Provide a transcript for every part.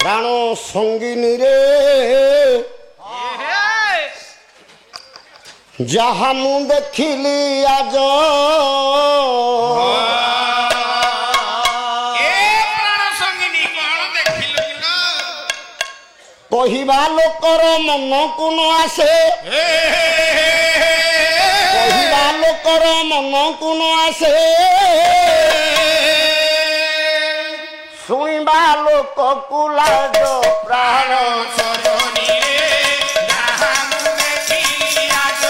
प्राण संगिनी रे जहा मु देखिली आज कहिबा लोकर मन को न आसे कहिबा लोकर मन को न आसे सुनिबा लोक को लाज प्राण सजनी रे जहा मु देखिली आज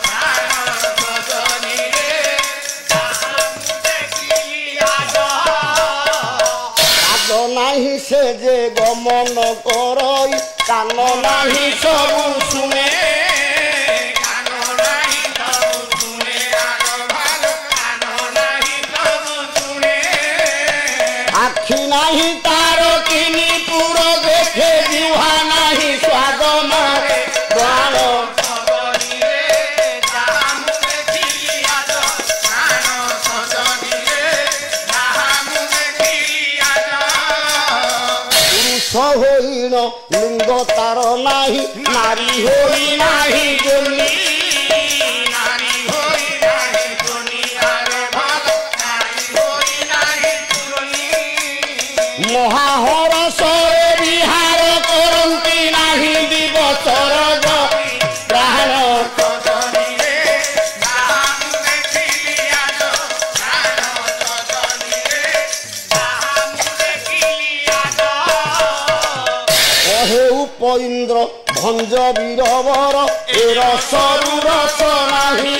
प्राण सजनी रे जहा मु देखिली आज आज नाही से जे गमन करई कान नाही सब सुने कान नाही सब सुने आग भालो कान नाही सब सुने आखि नाही तार किनी पुर देखे जिह्वा नाही स्वाद मारे प्राण सजनी रे जहा मु देखिली आज प्राण सजनी रे जहा मु देखिली आज पुरुष होइन लिंग तार नाही नारी होई नाही जोनी नारी होई नाही जोनी आरे भालो नारी होई नाही जोनी महाहर सरे विहार करंती नाही दिवसर प्राण सजनी रे जहा मु देखिली आज प्राण सजनी रे जहा मु देखिली आज कहे उपइंद्र भंज वीरवर ए रसरु रस नाही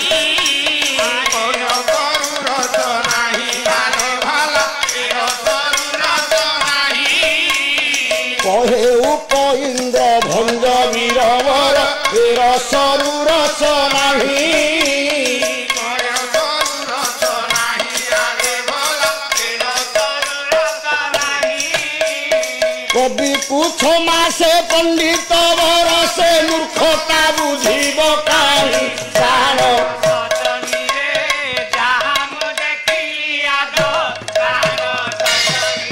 कहे उपइंद्र भंज वीरवर ए रसरु रस नाही कवि कुछ मासे पंडित बरसे मूर्खता बुझीब काहि प्राण सजनी रे जहा मु देखिली आज प्राण सजनी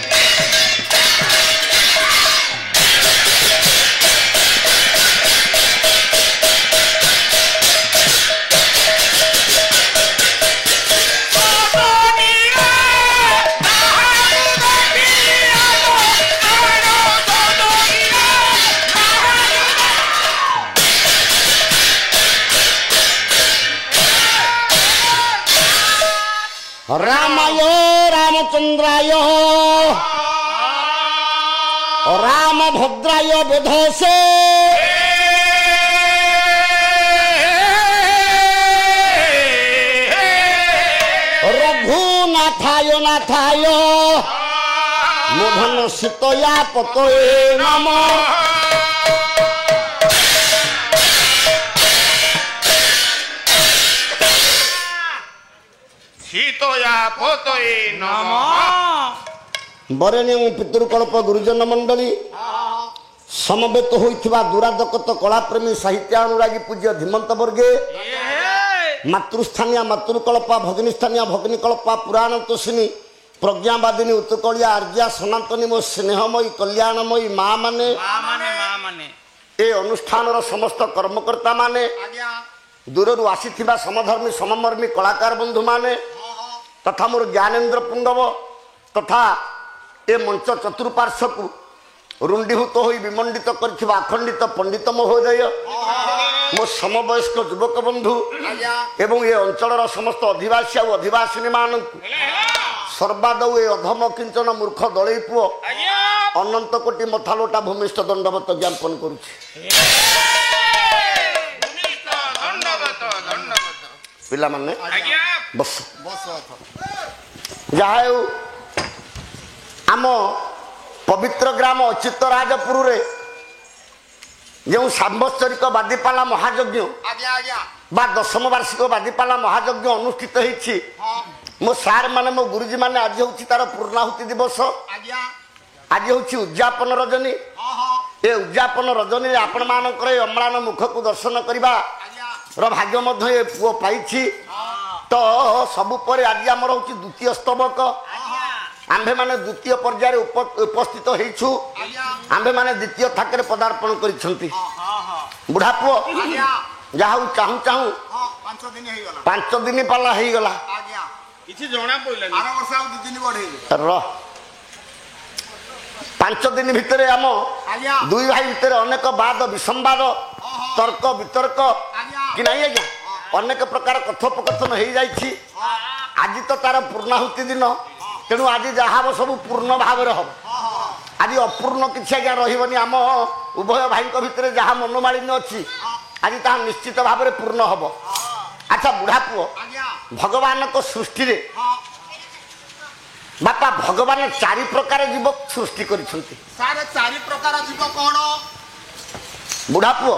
रामाय रामचंद्राय रामभद्राय वेधसे रघुनाथाय नाथाय मोहन सीतया पतये नमः सीतया पतये नमः बरेण्यं पितृकल्प गुरुजन मंडली समवेत होइथिबा दुरादकत कलाप्रेमी साहित्यानुरागी पूज्य धीमंत वर्गे मातृस्थानीय मातृकल्पा भगिनीस्थानीय भगिनीकल्पा पुराण तोषिणी प्रज्ञावादिनी उत्कलिया आर्या सनातनी मो स्नेहमयी कल्याणमयी माँ माने ए अनुष्ठान समस्त कर्मकर्ता माने दूररू आसीथिबा समधर्मी सममर्मी कलाकार बंधु माने तथा मोर ज्ञानेन्द्र पुंगव तथा ए मंच चतुर्पार्श्व को रुंडीभूत हो विमंडित कर अखंडित पंडित महोदय मो समवयस्क युवक बंधु एवं ए अंचल समस्त अधिवासी और अधिवासिनी मान सर्वादौ ए अधम किंचन मूर्ख दलई पुओ अनंत कोटि मथालोटा भूमिष्ठ दंडवत ज्ञापन करुछि पिला माने बस जाओ आम पवित्र ग्राम अच्युत राजपुर रे जो सांवत्सरिक बादीपाला महायज्ञ बा 10म वार्षिक बादीपाला महायज्ञ अनुष्ठित होती मो सार माने मो गुरुजी माने आज होची तार पूर्णाहुति दिवस आज होची उद्यापन रजनी ए उद्यापन रजनी आपण मानकर अम्लान मुख को दर्शन करवा भाग्य मध्य पुओ पाई तो सबु पर आज आमर हूँ द्वितीय स्तबक आम्भे माने द्वितीय पर्यायर उपस्थित होइछु आम्भे माने द्वितीय थाकरे पदार्पण करिसंती बुढ़ा पुओ जाहु चाहू चाहू 5 दिन पाला हेई गला किछि जणा पइलानी आरो वर्ष आ 2 दिन बढ़े र 5 दिन भितरे आम दुई भाई भितर अनेक वाद विसंवाद तर्क वितर्क कि नहीं आज्ञा अनेक प्रकार कथोपकथन हो जाइछि आज तो तार पूर्णाहुति दिन तेणु आज जहाँ सब पूर्ण भाव हम आज अपूर्ण किसी आज्ञा रही आम उभय भाई भितर जहाँ मनोमालिन्य अच्छी आज ता निश्चित भाव में पूर्ण हम अच्छा बुढ़ा पुओ भगवान को सृष्टि रे बापा भगवान 4 प्रकार जीव सृष्टि करिसंती सारे 4 प्रकार जीव कोन बुढ़ा पुओ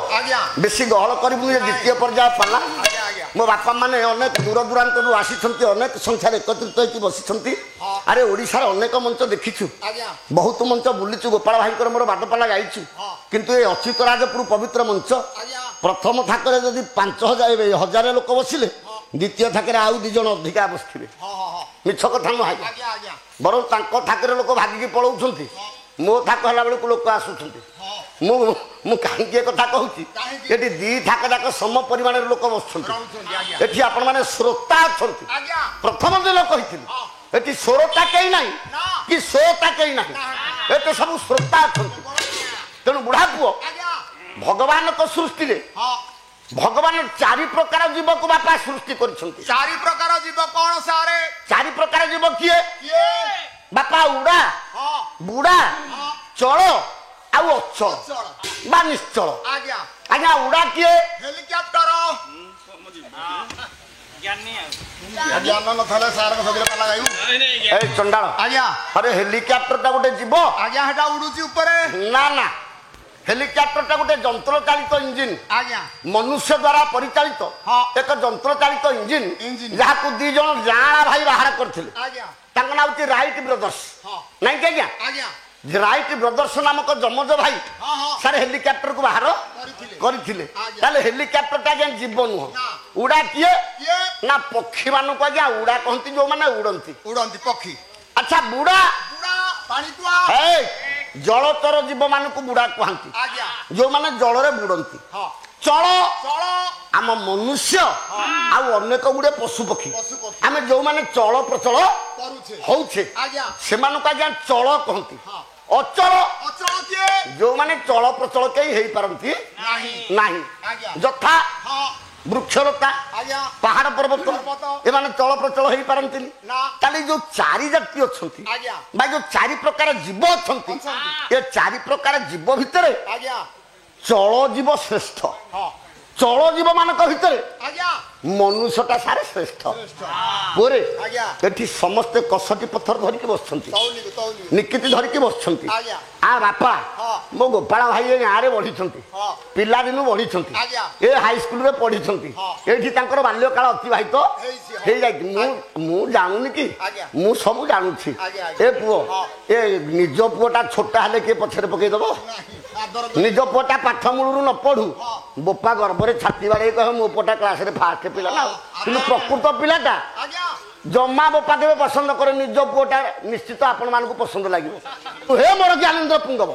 बेसी गहल करिबुनी द्वितीय पर्याय पाला मो बापा माने अनेक दूर दूरांत आसी अनेक संख्यार एकत्रित होती बसी अरे ओडिशार अनेक मंच देखीछु बहुत मंच बुलीचु गोपाल भाई मोर बादपाला गाइछु किंतु ये अच्युत राजपुर पवित्र मंच प्रथम थाकरे जदि 5000 लोक बसिले द्वितीय थाकरे आउ 2 जण अधिका बसथिबे मिछ कथा नुहाई बरं तांको थाकरे लोक भागिकी पळौछंती मो थाक हला बेलू लोक आसुछंती मु कहीं कथा कहूँ ये 2 थाक जाक सम परिमाण लोक बसुँच ये आपण मैंने श्रोता अच्छा प्रथम दिन कही ये श्रोता कहीं ना कि श्रोता कहीं ना ये सब श्रोता अच्छा तेणु बुढ़ा पुओ भगवान को सृष्टि रे भगवान 4 प्रकार जीव को बापा सृष्टि कर 4 प्रकार जीव कौन सारे 4 प्रकार जीव किए बापा उड़ा बुड़ा चल आउ अचल बा निश्चल आज्ञा उड़ा किए हेलिकॉप्टर ज्ञान न थले सार को सगरे पाला गायु ए चंडाल आज्ञा अरे हेलिकॉप्टर टा गोटे जीव आज्ञा हेटा उडुची ऊपरे ना ना हेलिकॉप्टर टा गोटे यंत्र चालित इंजिन आज्ञा मनुष्य द्वारा परिचालित एक यंत्र चालित इंजिन जहाँ को 2 जण जाना भाई बाहर करथिले आज्ञा तांका नाम होची राइट ब्रदर्स नहीं कि आज्ञा आज्ञा राइट ब्रदर्स नामक जमज भाई सारे हेलिकॉप्टर को बाहर करथिले ताले हेलिकॉप्टर टा जे जीव नुह उड़ा किए ना पक्षी मानु को आज्ञा उड़ा कहंती जो माने उड़ंती पक्षी अच्छा बुड़ा पानी तुआ ए जलचर जीव मान को बुड़ा कहंती जो माने जल रे बुड़ंती चल आम मनुष्य आउ अनेक गुड़े पशु पक्षी आम जो माने चल प्रचल होउछे से मानक आज्ञा चल कहंती अचल जो माने चल प्रचल कई हेई पारंती नाही जथा वृक्षलता पहाड़ पर्वत एमाने चल प्रचल हेई पारंती ताली जो 4 जाति अछंती बा जो 4 प्रकार जीव अछंती ये 4 प्रकार जीव भितरे चल जीव श्रेष्ठ चल जीव मानक भितर मनुष्यटा सारे श्रेष्ठ पोरे एठी समस्ते कसटी पत्थर धरिकी बसछंती निकिति धरिकी बसछंती आ बापा मो गोपाल भाई गाँव में बढ़ी पिला दिन बढ़ी ए हाई स्कूल में पढ़ी एठी तांकर बाल्यकाल अतिबाहित हो जाए मु जानूनी कि मु सब जानूची ए पुओ ए निज पुओटा छोटा हेले के पछरे पकेदब निज पुओटा पाठ मूलू न पढ़ू बोपा गर्भरे छाती बाड़े कह मो पुओटा क्लास रे फास्ट पिला ना कि प्रकृत पिलाटा जमा बोपा केवे पसंद करे निज पुओटा निश्चित आपण मान को पसंद लागिवो हे मोर ज्ञानेन्द्र पुंगब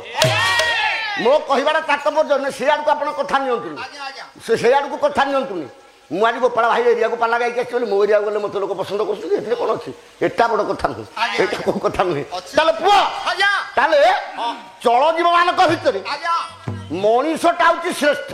मो कहबार तात्पर्य से आड़ को आपण कथा नियंतुनी से आड़ को कथा नियंतुनी मु आज गोपाल भाई एरिया को पाला गाई के मो एरिया गले मत लोक पसंद कर कौन अच्छी एटा बड़ कथा नुहे एटा को कथा नुहे ताले पुओ ताले चल जीव मानक भितर मनीषटा हूँ श्रेष्ठ